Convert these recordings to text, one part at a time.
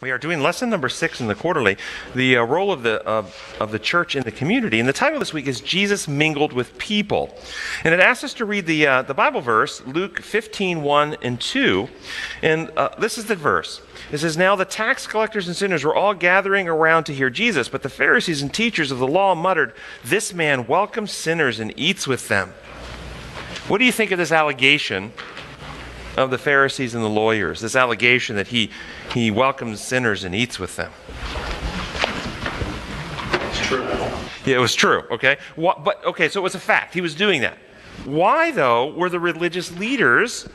We are doing lesson number 6 in the quarterly, the role of the church in the community. And the title this week is Jesus Mingled with People. And it asks us to read the Bible verse, Luke 15:1 and 2. And this is the verse. It says, "Now the tax collectors and sinners were all gathering around to hear Jesus, but the Pharisees and teachers of the law muttered, 'This man welcomes sinners and eats with them.'" What do you think of this allegation of the Pharisees and the lawyers, this allegation that he welcomes sinners and eats with them? It's true. Yeah, it was true, okay? So it was a fact. He was doing that. Why, though, were the religious leaders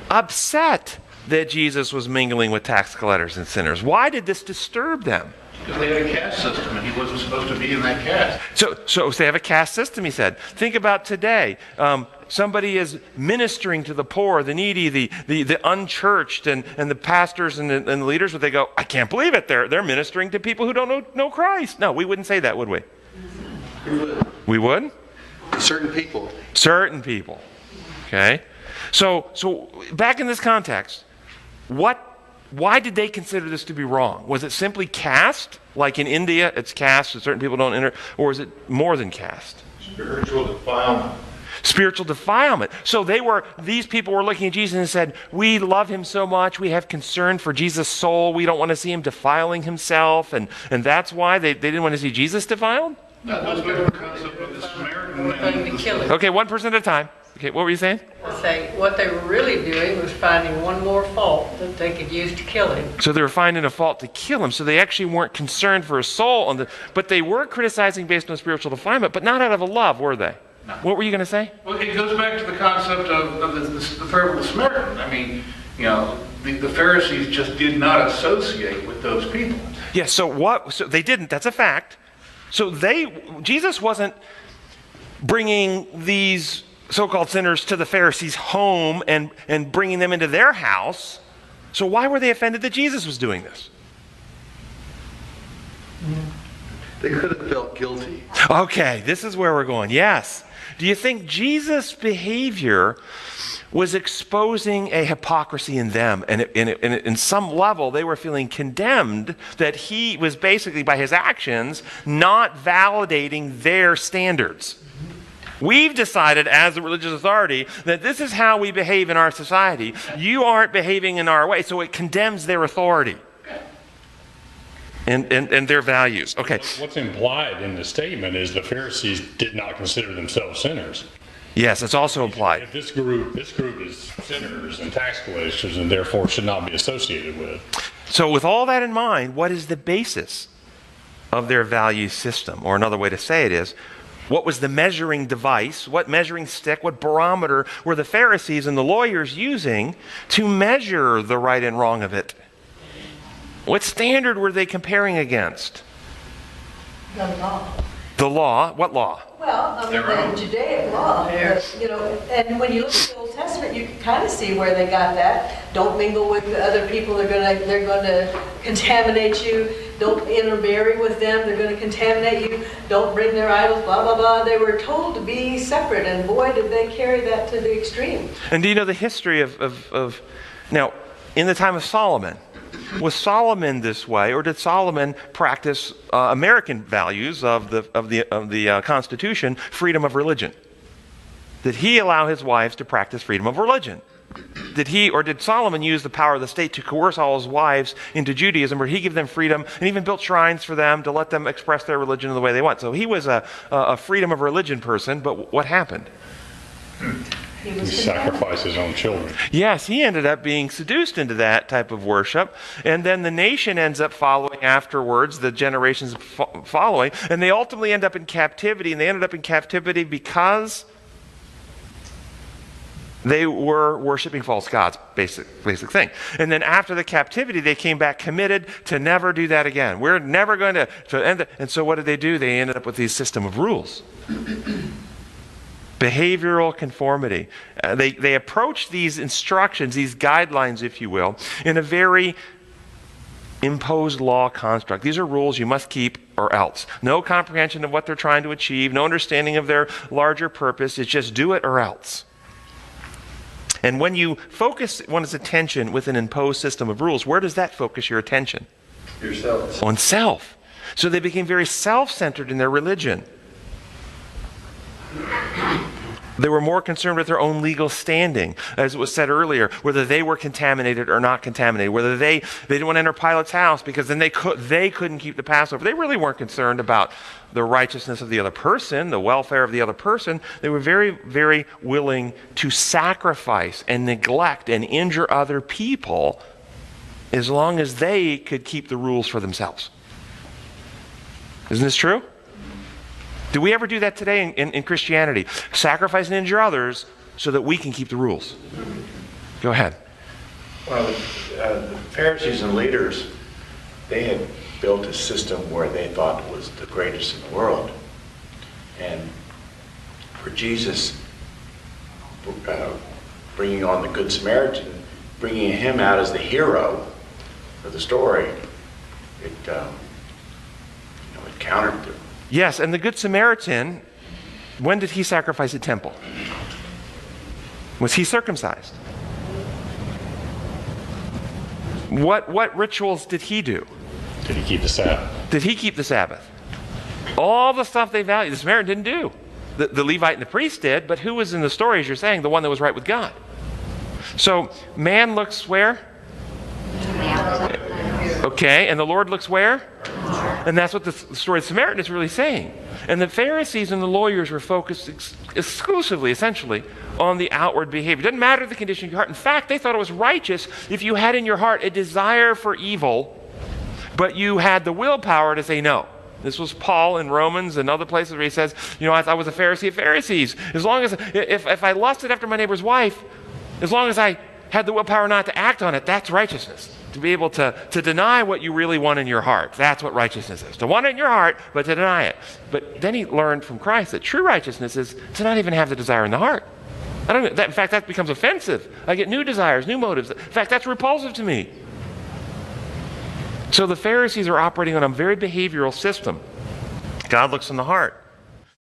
upset that Jesus was mingling with tax collectors and sinners? Why did this disturb them? Because they had a caste system, and he wasn't supposed to be in that caste. So they have a caste system, he said. Think about today. Somebody is ministering to the poor, the needy, the unchurched, and the pastors and the leaders, but they go, "I can't believe it. They're ministering to people who don't know Christ." No, we wouldn't say that, would we? We would. We would? Certain people. Certain people. Okay? So back in this context, why did they consider this to be wrong? Was it simply caste? Like in India, it's caste, and certain people don't enter, or is it more than caste? Spiritual defilement. Spiritual defilement. So these people were looking at Jesus and said, "We love him so much, we have concern for Jesus' soul, we don't want to see him defiling himself," and that's why they didn't want to see Jesus defiled? That was the concept of the Samaritan man. To kill him. Okay, one person at a time. Okay, what were you saying? Say what they were really doing was finding one more fault that they could use to kill him. So they were finding a fault to kill him, so they actually weren't concerned for his soul, but they were criticizing based on spiritual defilement, but not out of a love, were they? No. What were you going to say? Well, it goes back to the concept of the parable of the Samaritan. I mean, the Pharisees just did not associate with those people. Yeah, so they didn't, that's a fact. So Jesus wasn't bringing these so-called sinners to the Pharisees' home and bringing them into their house. So why were they offended that Jesus was doing this? They could have felt guilty. Okay, this is where we're going. Yes. Do you think Jesus' behavior was exposing a hypocrisy in them? And in some level, they were feeling condemned that he was basically, by his actions, not validating their standards. We've decided as a religious authority that this is how we behave in our society. You aren't behaving in our way, so it condemns their authority and their values. Okay. What's implied in the statement is the Pharisees did not consider themselves sinners. Yes, it's also implied. If this group is sinners and tax collectors and therefore should not be associated with. So with all that in mind, what is the basis of their value system? Or another way to say it is, what was the measuring device, what measuring stick, what barometer were the Pharisees and the lawyers using to measure the right and wrong of it? What standard were they comparing against? The law. The law? What law? Well, I mean, the Judaic law, and when you look at the Old Testament, you can kind of see where they got that. Don't mingle with the other people, they're going to contaminate you. Don't intermarry with them, they're going to contaminate you. Don't bring their idols, blah, blah, blah. They were told to be separate, and boy, did they carry that to the extreme. And do you know the history of now, in the time of Solomon, was Solomon this way, or did Solomon practice American values of the Constitution, freedom of religion? Did he allow his wives to practice freedom of religion? Did Solomon use the power of the state to coerce all his wives into Judaism, or did he give them freedom and even built shrines for them to let them express their religion in the way they want? So he was a freedom of religion person, but what happened? He sacrificed his own children. Yes, he ended up being seduced into that type of worship, and then the nation ends up following afterwards, the generations following, and they ultimately end up in captivity, and they ended up in captivity because they were worshiping false gods, basic thing. And then after the captivity, they came back committed to never do that again. We're never going to end it. And so what did they do? They ended up with this system of rules. Behavioral conformity. They approach these instructions, these guidelines, if you will, in a very imposed law construct. These are rules you must keep or else. No comprehension of what they're trying to achieve, no understanding of their larger purpose. It's just do it or else. And when you focus one's attention with an imposed system of rules, where does that focus your attention? Yourselves. On self. So they became very self-centered in their religion. They were more concerned with their own legal standing, as it was said earlier, whether they were contaminated or not contaminated, whether they didn't want to enter Pilate's house because then they couldn't keep the Passover. They really weren't concerned about the righteousness of the other person, the welfare of the other person. They were very, very willing to sacrifice and neglect and injure other people as long as they could keep the rules for themselves. Isn't this true? Do we ever do that today in Christianity? Sacrifice and injure others so that we can keep the rules. Go ahead. Well, the Pharisees and leaders, they had built a system where they thought it was the greatest in the world. And for Jesus, bringing on the Good Samaritan, bringing him out as the hero of the story, it countered them. Yes, and the Good Samaritan, when did he sacrifice at temple? Was he circumcised? What rituals did he do? Did he keep the Sabbath? Did he keep the Sabbath? All the stuff they valued, the Samaritan didn't do. The Levite and the priest did, but who was in the story, as you're saying, the one that was right with God? So man looks where? Okay, and the Lord looks where? And that's what the story of the Samaritan is really saying. And the Pharisees and the lawyers were focused exclusively, essentially, on the outward behavior. It doesn't matter the condition of your heart. In fact, they thought it was righteous if you had in your heart a desire for evil, but you had the willpower to say no. This was Paul in Romans and other places where he says, I was a Pharisee of Pharisees. As long as, if I lusted after my neighbor's wife, as long as I had the willpower not to act on it, that's righteousness. To be able to deny what you really want in your heart. That's what righteousness is. To want it in your heart, but to deny it. But then he learned from Christ that true righteousness is to not even have the desire in the heart. In fact, that becomes offensive. I get new desires, new motives. In fact, that's repulsive to me. So the Pharisees are operating on a very behavioral system. God looks in the heart.